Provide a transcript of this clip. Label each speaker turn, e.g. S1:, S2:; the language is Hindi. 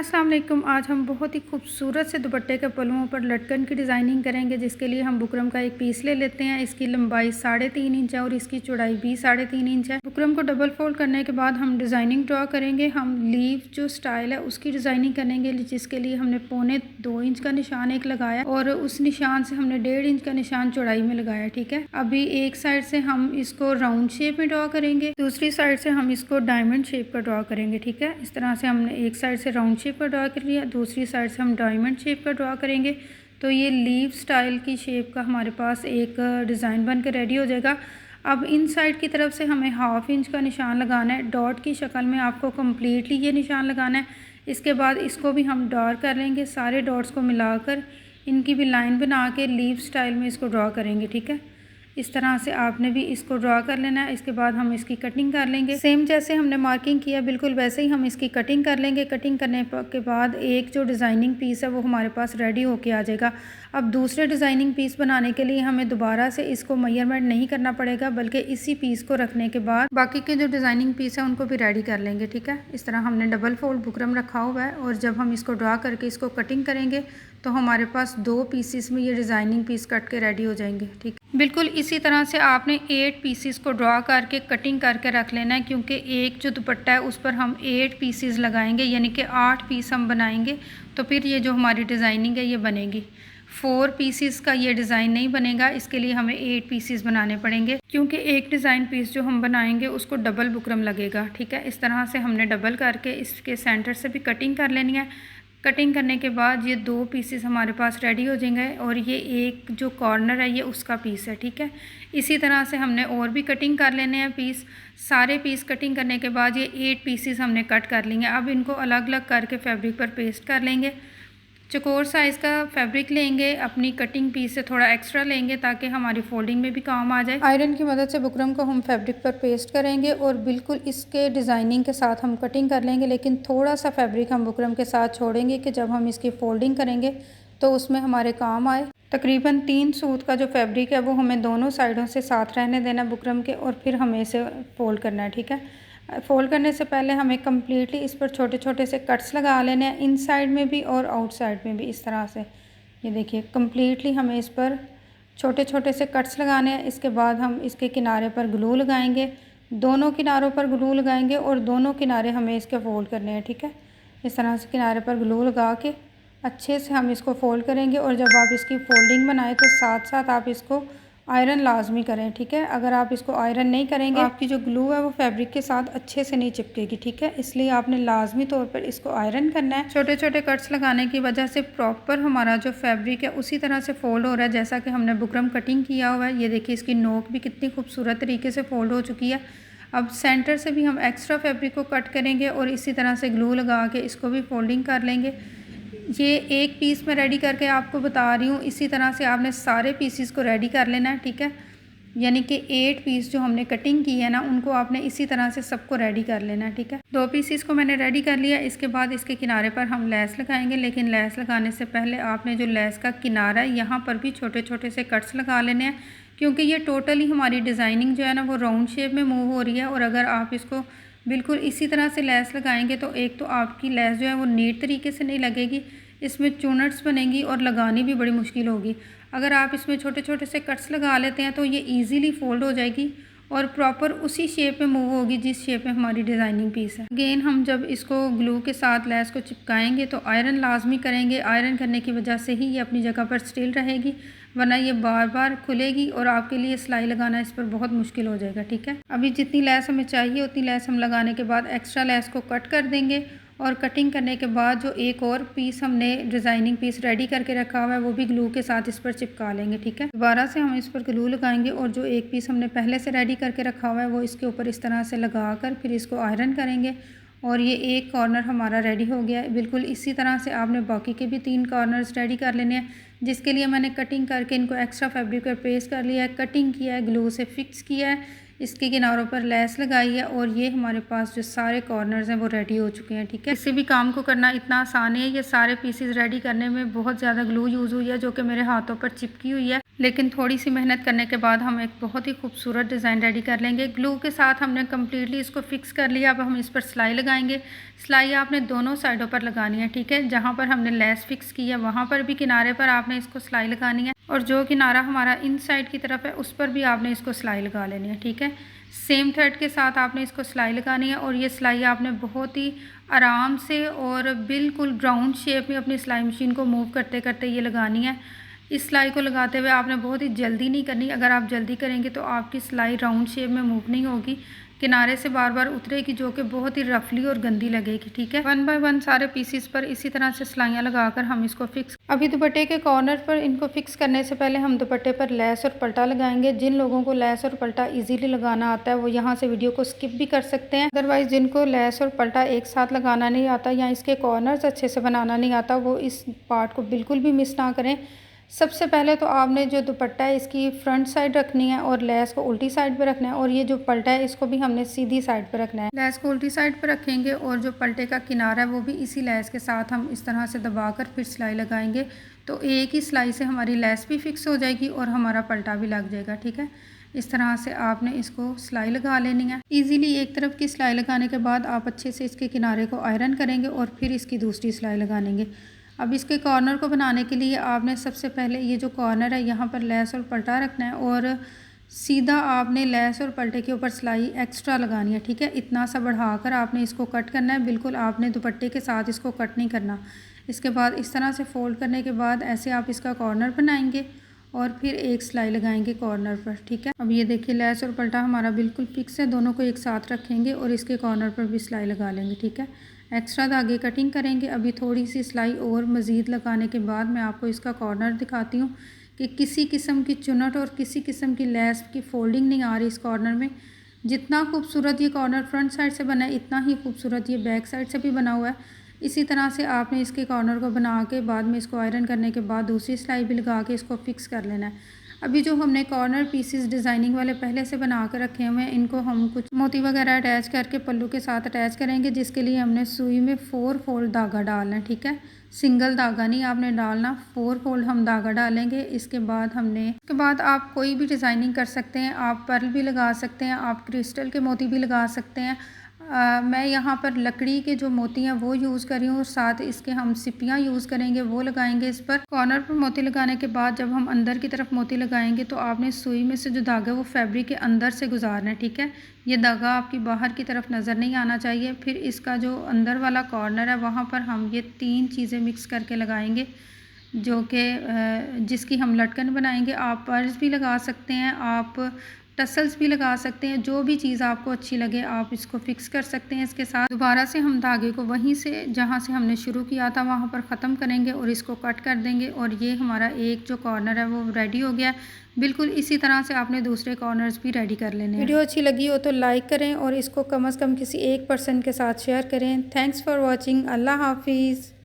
S1: अस्सलाम वालेकुम। आज हम बहुत ही खूबसूरत से दुपट्टे के पल्लुओं पर लटकन की डिज़ाइनिंग करेंगे, जिसके लिए हम बुकरम का एक पीस ले लेते हैं। इसकी लंबाई 3.5 इंच है और इसकी चौड़ाई भी 3.5 इंच है। बुकरम को डबल फोल्ड करने के बाद हम डिज़ाइनिंग ड्रॉ करेंगे। हम लीव जो स्टाइल है उसकी डिज़ाइनिंग करेंगे, जिसके लिए हमने 1.25 इंच का निशान एक लगाया और उस निशान से हमने 1.5 इंच का निशान चौड़ाई में लगाया। ठीक है, अभी एक साइड से हम इसको राउंड शेप में ड्रॉ करेंगे, दूसरी साइड से हम इसको डायमंड शेप का ड्रॉ करेंगे। ठीक है, इस तरह से हमने एक साइड से राउंड शेप का ड्रॉ कर लिया, दूसरी साइड से हम डायमंड शेप का ड्रॉ करेंगे। तो ये लीव स्टाइल की शेप का हमारे पास एक डिज़ाइन बन के रेडी हो जाएगा। अब इन साइड की तरफ से हमें 1/2 इंच का निशान लगाना है, डॉट की शक्ल में आपको कम्प्लीटली ये निशान लगाना है। इसके बाद इसको भी हम डॉट कर लेंगे, सारे डॉट्स को मिलाकर इनकी भी लाइन बना के लीव स्टाइल में इसको ड्रॉ करेंगे। ठीक है, इस तरह से आपने भी इसको ड्रॉ कर लेना है। इसके बाद हम इसकी कटिंग कर लेंगे, सेम जैसे हमने मार्किंग किया बिल्कुल वैसे ही हम इसकी कटिंग कर लेंगे। कटिंग करने के बाद एक जो डिज़ाइनिंग पीस है वो हमारे पास रेडी होके आ जाएगा। अब दूसरे डिज़ाइनिंग पीस बनाने के लिए हमें दोबारा से इसको मेजरमेंट नहीं करना पड़ेगा, बल्कि इसी पीस को रखने के बाद बाकी के जो डिज़ाइनिंग पीस है उनको भी रेडी कर लेंगे। ठीक है, इस तरह हमने डबल फोल्ड बुकरम रखा हुआ है और जब हम इसको ड्रॉ करके इसको कटिंग करेंगे तो हमारे पास 2 पीसीस में ये डिज़ाइनिंग पीस कट के रेडी हो जाएंगे। ठीक, बिल्कुल इसी तरह से आपने 8 पीसीस को ड्रॉ करके कटिंग करके रख लेना है, क्योंकि एक जो दुपट्टा है उस पर हम 8 पीसीस लगाएंगे, यानी कि 8 पीस हम बनाएंगे। तो फिर ये जो हमारी डिज़ाइनिंग है ये बनेगी। 4 पीसीस का ये डिज़ाइन नहीं बनेगा, इसके लिए हमें 8 पीसीस बनाने पड़ेंगे, क्योंकि एक डिज़ाइन पीस जो हम बनाएंगे उसको डबल बुकरम लगेगा। ठीक है, इस तरह से हमने डबल करके इसके सेंटर से भी कटिंग कर लेनी है। कटिंग करने के बाद ये 2 पीसेस हमारे पास रेडी हो जाएंगे और ये एक जो कॉर्नर है ये उसका पीस है। ठीक है, इसी तरह से हमने और भी कटिंग कर लेने हैं पीस। सारे पीस कटिंग करने के बाद ये 8 पीसेस हमने कट कर लेंगे। अब इनको अलग अलग करके फैब्रिक पर पेस्ट कर लेंगे। चौकोर साइज़ का फैब्रिक लेंगे, अपनी कटिंग पीस से थोड़ा एक्स्ट्रा लेंगे ताकि हमारी फोल्डिंग में भी काम आ जाए। आयरन की मदद से बुकरम को हम फैब्रिक पर पेस्ट करेंगे और बिल्कुल इसके डिज़ाइनिंग के साथ हम कटिंग कर लेंगे, लेकिन थोड़ा सा फैब्रिक हम बुकरम के साथ छोड़ेंगे कि जब हम इसकी फोल्डिंग करेंगे तो उसमें हमारे काम आए। तकरीबन 3 सूत का जो फैब्रिक है वो हमें दोनों साइडों से साथ रहने देना बुकरम के, और फिर हमें इसे फोल्ड करना है। ठीक है, फोल्ड करने से पहले हमें कम्प्लीटली इस पर छोटे छोटे से कट्स लगा लेने हैं, इन साइड में भी और आउट साइड में भी। इस तरह से ये देखिए कम्प्लीटली हमें इस पर छोटे छोटे से कट्स लगाने हैं। इसके बाद हम इसके किनारे पर ग्लू लगाएंगे, दोनों किनारों पर ग्लू लगाएंगे और दोनों किनारे हमें इसके फोल्ड करने हैं। ठीक है, इस तरह से किनारे पर ग्लू लगा के अच्छे से हम इसको फोल्ड करेंगे। और जब आप इसकी फोल्डिंग बनाएं तो साथ साथ आप इसको आयरन लाजमी करें। ठीक है, अगर आप इसको आयरन नहीं करेंगे तो आपकी जो ग्लू है वो फैब्रिक के साथ अच्छे से नहीं चिपकेगी। ठीक है, इसलिए आपने लाजमी तौर पर इसको आयरन करना है। छोटे छोटे कट्स लगाने की वजह से प्रॉपर हमारा जो फैब्रिक है उसी तरह से फोल्ड हो रहा है जैसा कि हमने बुकरम कटिंग किया हुआ है। ये देखिए इसकी नोक भी कितनी खूबसूरत तरीके से फोल्ड हो चुकी है। अब सेंटर से भी हम एक्स्ट्रा फैब्रिक को कट करेंगे और इसी तरह से ग्लू लगा के इसको भी फोल्डिंग कर लेंगे। ये एक पीस में रेडी करके आपको बता रही हूँ, इसी तरह से आपने सारे पीसीस को रेडी कर लेना है। ठीक है, यानी कि 8 पीस जो हमने कटिंग की है ना उनको आपने इसी तरह से सबको रेडी कर लेना है। ठीक है, 2 पीसीस को मैंने रेडी कर लिया। इसके बाद इसके किनारे पर हम लेस लगाएंगे, लेकिन लेस लगाने से पहले आपने जो लेस का किनारा है यहाँ पर भी छोटे छोटे से कट्स लगा लेने हैं, क्योंकि ये टोटली हमारी डिज़ाइनिंग जो है ना वो राउंड शेप में मूव हो रही है। और अगर आप इसको बिल्कुल इसी तरह से लेस लगाएंगे तो एक तो आपकी लेस जो है वो नीट तरीके से नहीं लगेगी, इसमें चूनट्स बनेंगी और लगानी भी बड़ी मुश्किल होगी। अगर आप इसमें छोटे छोटे से कट्स लगा लेते हैं तो ये इजीली फोल्ड हो जाएगी और प्रॉपर उसी शेप में मूव होगी जिस शेप में हमारी डिज़ाइनिंग पीस है। अगेन हम जब इसको ग्लू के साथ लेस को चिपकाएंगे तो आयरन लाजमी करेंगे। आयरन करने की वजह से ही ये अपनी जगह पर स्टिल रहेगी, वरना ये बार बार खुलेगी और आपके लिए सिलाई लगाना इस पर बहुत मुश्किल हो जाएगा। ठीक है, अभी जितनी लेस हमें चाहिए उतनी लेस हम लगाने के बाद एक्स्ट्रा लेस को कट कर देंगे और कटिंग करने के बाद जो एक और पीस हमने डिज़ाइनिंग पीस रेडी करके रखा हुआ है वो भी ग्लू के साथ इस पर चिपका लेंगे। ठीक है, दोबारा से हम इस पर ग्लू लगाएंगे और जो एक पीस हमने पहले से रेडी करके रखा हुआ है वो इसके ऊपर इस तरह से लगा कर फिर इसको आयरन करेंगे और ये एक कॉर्नर हमारा रेडी हो गया है। बिल्कुल इसी तरह से आपने बाकी के भी 3 कॉर्नर्स रेडी कर लेने हैं, जिसके लिए मैंने कटिंग करके इनको एक्स्ट्रा फैब्रिक पर पेस्ट कर लिया है, कटिंग किया है, ग्लू से फिक्स किया है, इसके किनारों पर लेस लगाई है और ये हमारे पास जो सारे कॉर्नर्स हैं वो रेडी हो चुके हैं। ठीक है, किसी भी काम को करना इतना आसान है। ये सारे पीसेस रेडी करने में बहुत ज़्यादा ग्लू यूज़ हुई है जो कि मेरे हाथों पर चिपकी हुई है, लेकिन थोड़ी सी मेहनत करने के बाद हम एक बहुत ही खूबसूरत डिज़ाइन रेडी कर लेंगे। ग्लू के साथ हमने कम्प्लीटली इसको फिक्स कर लिया। अब हम इस पर सिलाई लगाएंगे। सिलाई आपने दोनों साइडों पर लगानी है, ठीक है। जहाँ पर हमने लेस फिक्स की है वहाँ पर भी किनारे पर आपने इसको सिलाई लगानी है, और जो किनारा हमारा इन साइड की तरफ है उस पर भी आपने इसको सिलाई लगा लेनी है, ठीक है। सेम थ्रेड के साथ आपने इसको सिलाई लगानी है, और ये सिलाई आपने बहुत ही आराम से और बिल्कुल राउंड शेप में अपनी सिलाई मशीन को मूव करते करते ये लगानी है। इस सिलाई को लगाते हुए आपने बहुत ही जल्दी नहीं करनी। अगर आप जल्दी करेंगे तो आपकी सिलाई राउंड शेप में मूव नहीं होगी, किनारे से बार बार उतरेगी, जो कि बहुत ही रफली और गंदी लगेगी, ठीक है। 1 बाय 1 सारे पीसीस पर इसी तरह से सिलाइयाँ लगाकर हम इसको फिक्स। अभी दुपट्टे के कॉर्नर पर इनको फिक्स करने से पहले हम दुपट्टे पर लेस और पल्टा लगाएंगे। जिन लोगों को लेस और पल्टा इजीली लगाना आता है वो यहाँ से वीडियो को स्किप भी कर सकते हैं। अदरवाइज़ जिनको लेस और पल्टा एक साथ लगाना नहीं आता या इसके कॉर्नर्स अच्छे से बनाना नहीं आता, वो इस पार्ट को बिल्कुल भी मिस ना करें। सबसे पहले तो आपने जो दुपट्टा है इसकी फ्रंट साइड रखनी है और लेस को उल्टी साइड पे रखना है, और ये जो पल्टा है इसको भी हमने सीधी साइड पे रखना है। लेस को उल्टी साइड पे रखेंगे और जो पल्टे का किनारा है वो भी इसी लेस के साथ हम इस तरह से दबाकर फिर सिलाई लगाएंगे। तो एक ही सिलाई से हमारी लेस भी फिक्स हो जाएगी और हमारा पल्टा भी लग जाएगा, ठीक है। इस तरह से आपने इसको सिलाई लगा लेनी है। ईज़िली एक तरफ की सिलाई लगाने के बाद आप अच्छे से इसके किनारे को आयरन करेंगे और फिर इसकी दूसरी सिलाई लगा लेंगे। अब इसके कॉर्नर को बनाने के लिए आपने सबसे पहले ये जो कॉर्नर है यहाँ पर लेस और पल्टा रखना है, और सीधा आपने लेस और पल्टे के ऊपर सिलाई एक्स्ट्रा लगानी है, ठीक है। इतना सा बढ़ाकर आपने इसको कट करना है, बिल्कुल आपने दुपट्टे के साथ इसको कट नहीं करना। इसके बाद इस तरह से फोल्ड करने के बाद ऐसे आप इसका कॉर्नर बनाएंगे और फिर एक सिलाई लगाएंगे कॉर्नर पर, ठीक है। अब ये देखिए लेस और पल्टा हमारा बिल्कुल फिक्स है, दोनों को एक साथ रखेंगे और इसके कॉर्नर पर भी सिलाई लगा लेंगे, ठीक है। एक्स्ट्रा धागे कटिंग करेंगे। अभी थोड़ी सी सिलाई और मज़ीद लगाने के बाद मैं आपको इसका कॉर्नर दिखाती हूँ कि किसी किस्म की चुनट और किसी किस्म की लेस की फोल्डिंग नहीं आ रही इस कॉर्नर में। जितना खूबसूरत ये कॉर्नर फ्रंट साइड से बना है इतना ही खूबसूरत ये बैक साइड से भी बना हुआ है। इसी तरह से आपने इसके कॉर्नर को बना के बाद में इसको आयरन करने के बाद दूसरी सिलाई भी लगा के इसको फिक्स कर लेना है। अभी जो हमने कॉर्नर पीसेस डिज़ाइनिंग वाले पहले से बना कर रखे हुए हैं, इनको हम कुछ मोती वगैरह अटैच करके पल्लू के साथ अटैच करेंगे, जिसके लिए हमने सुई में 4 फोल्ड धागा डालना है, ठीक है। सिंगल धागा नहीं आपने डालना, 4 फोल्ड हम धागा डालेंगे। इसके बाद आप कोई भी डिज़ाइनिंग कर सकते हैं। आप पर्ल भी लगा सकते हैं, आप क्रिस्टल के मोती भी लगा सकते हैं। मैं यहाँ पर लकड़ी के जो मोती हैं वो यूज़ कर रही हूँ, और साथ इसके हम सिपियाँ यूज़ करेंगे, वो लगाएंगे इस पर। कॉर्नर पर मोती लगाने के बाद जब हम अंदर की तरफ मोती लगाएंगे तो आपने सुई में से जो धागा है वो फैब्रिक के अंदर से गुजारना है, ठीक है। ये धागा आपकी बाहर की तरफ नज़र नहीं आना चाहिए। फिर इसका जो अंदर वाला कॉर्नर है वहाँ पर हम ये 3 चीज़ें मिक्स करके लगाएंगे, जो कि जिसकी हम लटकन बनाएंगे। आप पर्ल्स भी लगा सकते हैं, आप टसल्स भी लगा सकते हैं, जो भी चीज़ आपको अच्छी लगे आप इसको फिक्स कर सकते हैं। इसके साथ दोबारा से हम धागे को वहीं से जहाँ से हमने शुरू किया था वहाँ पर ख़त्म करेंगे और इसको कट कर देंगे, और ये हमारा एक जो कॉर्नर है वो रेडी हो गया। बिल्कुल इसी तरह से आपने दूसरे कॉर्नर्स भी रेडी कर लेने हैं। वीडियो अच्छी लगी हो तो लाइक करें और इसको कम से कम किसी एक पर्सन के साथ शेयर करें। Thanks for watching. अल्लाह हाफिज़।